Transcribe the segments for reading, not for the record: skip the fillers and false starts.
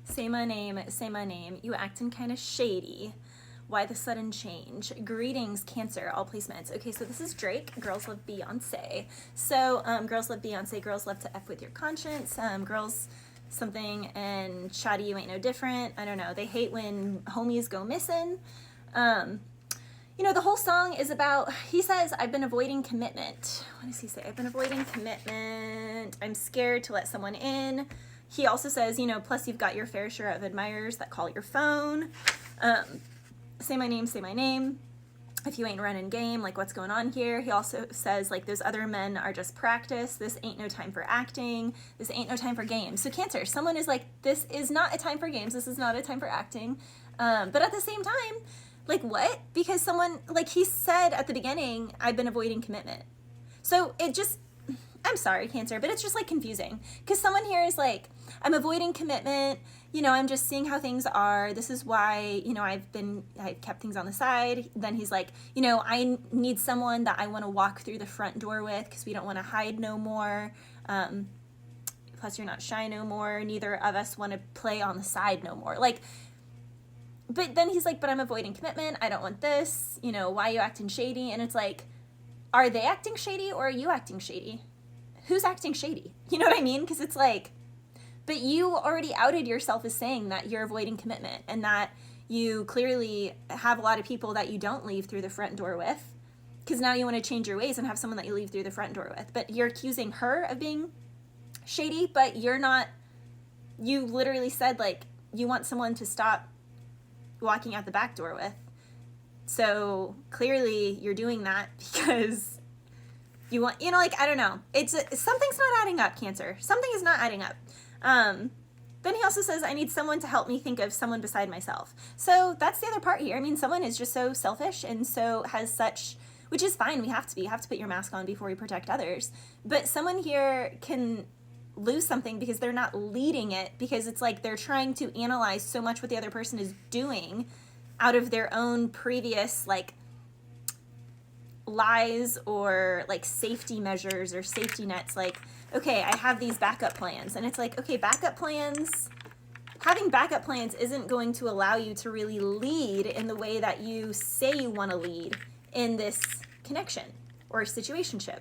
Say my name, say my name. You acting kind of shady. Why the sudden change? Greetings, Cancer, all placements. Okay, so this is Drake. Girls love Beyonce. So, girls love Beyonce. Girls love to F with your conscience. Girls something, and Shady, you ain't no different. I don't know. They hate when homies go missing. You know, the whole song is about, he says, I've been avoiding commitment. What does he say? I've been avoiding commitment. I'm scared to let someone in. He also says, you know, plus you've got your fair share of admirers that call your phone. Say my name, say my name. If you ain't running game, like what's going on here? He also says, like, those other men are just practice. This ain't no time for acting. This ain't no time for games. So Cancer, someone is like, this is not a time for games. This is not a time for acting. But at the same time, like, what? Because someone, like he said at the beginning, I've been avoiding commitment. So it just, I'm sorry, Cancer, but it's just like confusing. Because someone here is like, I'm avoiding commitment. You know, I'm just seeing how things are. This is why, you know, I've kept things on the side. Then he's like, you know, I need someone that I want to walk through the front door with because we don't want to hide no more. Plus you're not shy no more. Neither of us want to play on the side no more. Like, but then he's like, but I'm avoiding commitment. I don't want this. You know, why are you acting shady? And it's like, are they acting shady or are you acting shady? Who's acting shady? You know what I mean? Because it's like, but you already outed yourself as saying that you're avoiding commitment and that you clearly have a lot of people that you don't leave through the front door with, because now you want to change your ways and have someone that you leave through the front door with. But you're accusing her of being shady, but you're not. You literally said, like, you want someone to stop walking out the back door with. So clearly you're doing that because you want, you know, like, I don't know. Something's not adding up, Cancer. Something is not adding up. Then he also says, I need someone to help me think of someone beside myself. So that's the other part here. I mean, someone is just so selfish and so has such, which is fine. We have to be. You have to put your mask on before you protect others. But someone here can lose something because they're not leading it, because it's like they're trying to analyze so much what the other person is doing out of their own previous, like, lies or like safety measures or safety nets. Like, okay, I have these backup plans, and it's like, okay, having backup plans isn't going to allow you to really lead in the way that you say you want to lead in this connection or situationship.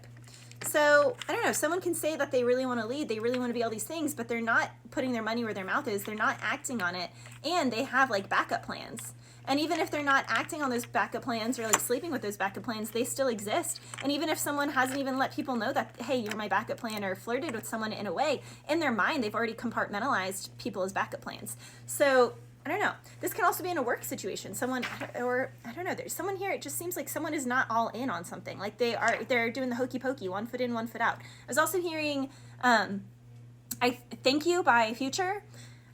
So, I don't know, someone can say that they really want to lead, they really want to be all these things, but they're not putting their money where their mouth is, they're not acting on it, and they have, like, backup plans. And even if they're not acting on those backup plans or, like, sleeping with those backup plans, they still exist. And even if someone hasn't even let people know that, hey, you're my backup plan, or flirted with someone in a way, in their mind, they've already compartmentalized people as backup plans. So, I don't know. This can also be in a work situation. Someone, or I don't know, there's someone here, it just seems like someone is not all in on something. Like they're doing the hokey pokey, 1 foot in, 1 foot out. I was also hearing, I Thank You by Future.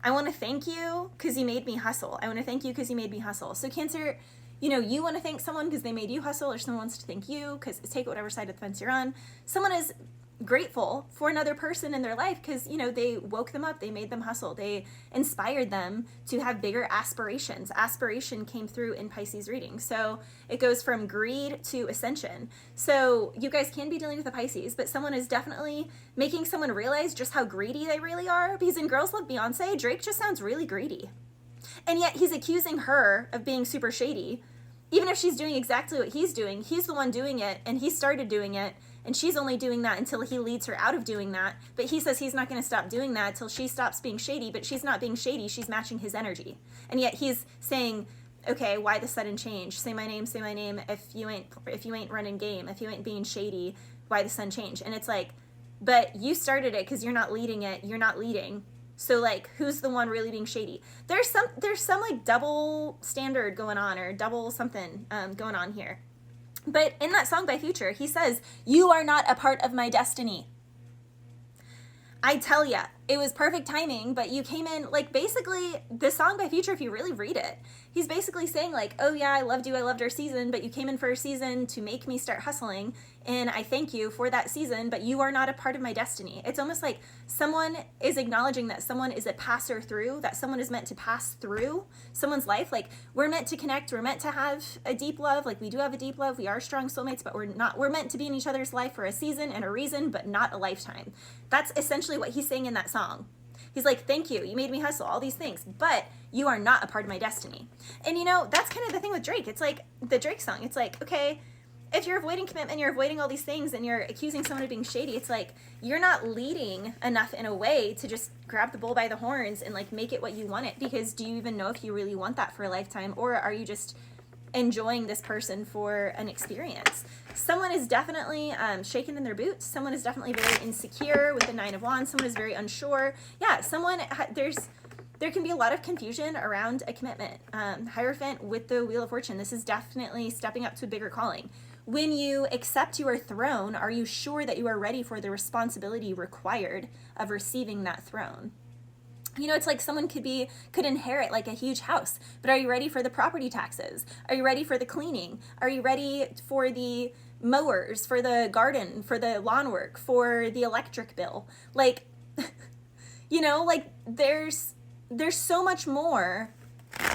I want to thank you because you made me hustle. I want to thank you because you made me hustle. So Cancer, you know, you want to thank someone because they made you hustle, or someone wants to thank you because, take whatever side of the fence you're on. Someone is grateful for another person in their life because, you know, they woke them up, they made them hustle, they inspired them to have bigger aspirations. Aspiration came through in Pisces reading. So it goes from greed to ascension. So you guys can be dealing with a Pisces, but someone is definitely making someone realize just how greedy they really are, because in Girls Love Beyonce, Drake just sounds really greedy. And yet he's accusing her of being super shady. Even if she's doing exactly what he's doing, he's the one doing it, and he started doing it, and she's only doing that until he leads her out of doing that. But he says he's not going to stop doing that till she stops being shady, but she's not being shady, she's matching his energy. And yet he's saying, okay, why the sudden change? Say my name, if you ain't running game, if you ain't being shady, why the sudden change? And it's like, but you started it because you're not leading it, you're not leading. So, like, who's the one really being shady? There's some like double standard going on, or double something going on here. But in that song by Future, he says, you are not a part of my destiny. I tell ya, it was perfect timing, but you came in, like, basically, the song by Future, if you really read it, he's basically saying, like, oh yeah, I loved you, I loved our season, but you came in for a season to make me start hustling, and I thank you for that season, but you are not a part of my destiny. It's almost like someone is acknowledging that someone is a passer through, that someone is meant to pass through someone's life. Like, we're meant to connect, we're meant to have a deep love, like, we do have a deep love, we are strong soulmates, but we're meant to be in each other's life for a season and a reason, but not a lifetime. That's essentially what he's saying in that song. He's like, thank you, you made me hustle, all these things, but you are not a part of my destiny. And you know, that's kind of the thing with Drake. It's like the Drake song. It's like, okay, if you're avoiding commitment, you're avoiding all these things, and you're accusing someone of being shady, it's like, you're not leading enough in a way to just grab the bull by the horns and like make it what you want it, because do you even know if you really want that for a lifetime, or are you just enjoying this person for an experience? Someone is definitely shaken in their boots. Someone is definitely very insecure with the Nine of Wands. Someone is very unsure. Yeah, there can be a lot of confusion around a commitment. Hierophant with the Wheel of Fortune. This is definitely stepping up to a bigger calling. When you accept your throne, are you sure that you are ready for the responsibility required of receiving that throne? You know, it's like someone could inherit like a huge house, but are you ready for the property taxes? Are you ready for the cleaning? Are you ready for the mowers, for the garden, for the lawn work, for the electric bill? Like, you know, like there's so much more.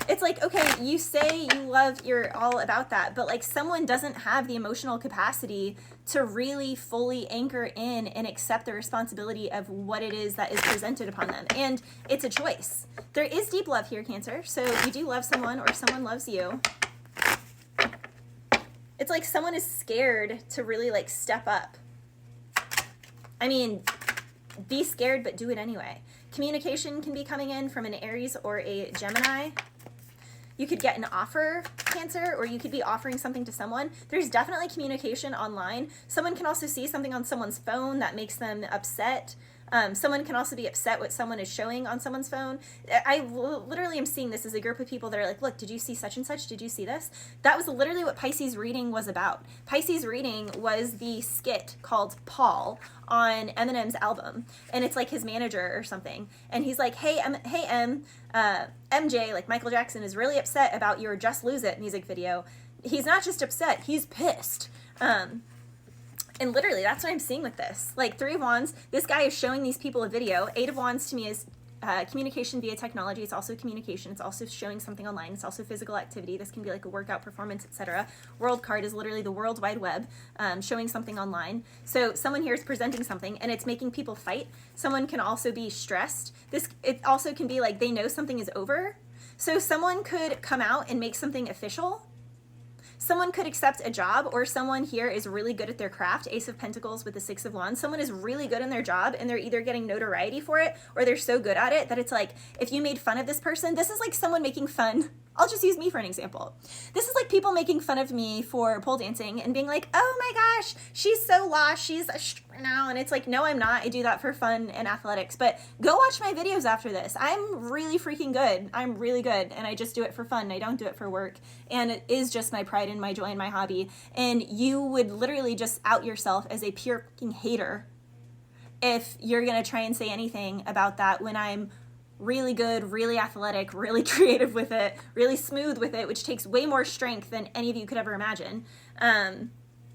It's like, okay, you say you love, you're all about that, but like someone doesn't have the emotional capacity to really fully anchor in and accept the responsibility of what it is that is presented upon them. And it's a choice. There is deep love here, Cancer. So you do love someone, or someone loves you. It's like someone is scared to really like step up. I mean, be scared, but do it anyway. Communication can be coming in from an Aries or a Gemini. You could get an offer, Cancer, or you could be offering something to someone. There's definitely communication online. Someone can also see something on someone's phone that makes them upset. Someone can also be upset what someone is showing on someone's phone. I literally am seeing this as a group of people that are like, look, did you see such and such? Did you see this? That was literally what Pisces reading was about. Pisces reading was the skit called Paul on Eminem's album. And it's like his manager or something. And he's like, hey, MJ, like Michael Jackson, is really upset about your Just Lose It music video. He's not just upset, he's pissed. And literally, that's what I'm seeing with this. Like, Three of Wands, this guy is showing these people a video. Eight of Wands to me is communication via technology. It's also communication. It's also showing something online. It's also physical activity. This can be like a workout, performance, etc. World card is literally the World Wide Web, showing something online. So someone here is presenting something, and it's making people fight. Someone can also be stressed. It also can be like they know something is over. So someone could come out and make something official. Someone could accept a job, or someone here is really good at their craft. Ace of Pentacles with the Six of Wands. Someone is really good in their job, and they're either getting notoriety for it, or they're so good at it that it's like, if you made fun of this person, this is like someone making fun. I'll just use me for an example. This is like people making fun of me for pole dancing and being like, oh my gosh, she's so lost, she's now, and it's like, no, I'm not. I do that for fun and athletics, but go watch my videos after this. I'm really freaking good. I'm really good, and I just do it for fun. I don't do it for work, and it is just my pride and my joy and my hobby. And you would literally just out yourself as a pure fucking hater if you're gonna try and say anything about that when I'm really good, really athletic, really creative with it, really smooth with it, which takes way more strength than any of you could ever imagine.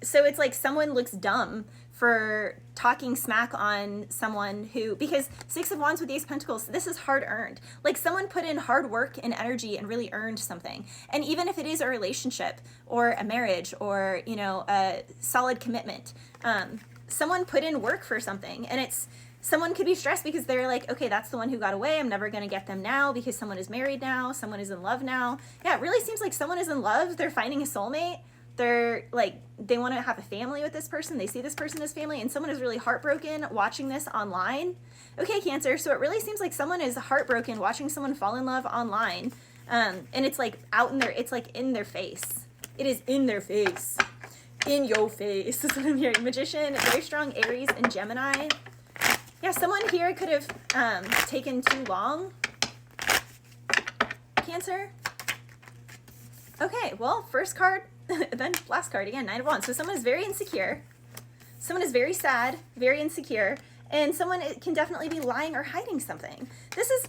So it's like someone looks dumb for talking smack on someone who, because Six of Wands with the Ace of Pentacles, this is hard earned. Like someone put in hard work and energy and really earned something. And even if it is a relationship or a marriage or, you know, a solid commitment, someone put in work for something, and someone could be stressed because they're like, okay, that's the one who got away. I'm never going to get them now because someone is married now. Someone is in love now. Yeah, it really seems like someone is in love. They're finding a soulmate. They're like, they want to have a family with this person. They see this person as family, and someone is really heartbroken watching this online. Okay, Cancer. So it really seems like someone is heartbroken watching someone fall in love online. And it's like it's like in their face. It is in their face. In your face is what I'm hearing. Magician, very strong Aries and Gemini. Yeah, someone here could have taken too long. Cancer. Okay, well, first card, then last card again, Nine of Wands. So someone is very insecure. Someone is very sad, very insecure, and someone can definitely be lying or hiding something. This is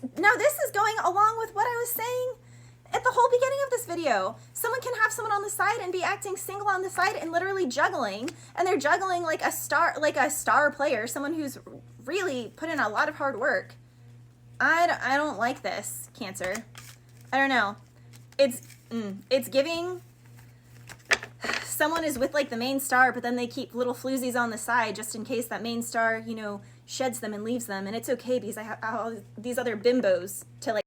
going along with what I was saying at the whole beginning of this video. Someone can have someone on the side and be acting single on the side and literally juggling, and they're juggling like a star player, someone who's really put in a lot of hard work. I don't like this, Cancer. I don't know. It's giving someone is with like the main star, but then they keep little floozies on the side just in case that main star, you know, sheds them and leaves them, and it's okay because I have all these other bimbos to like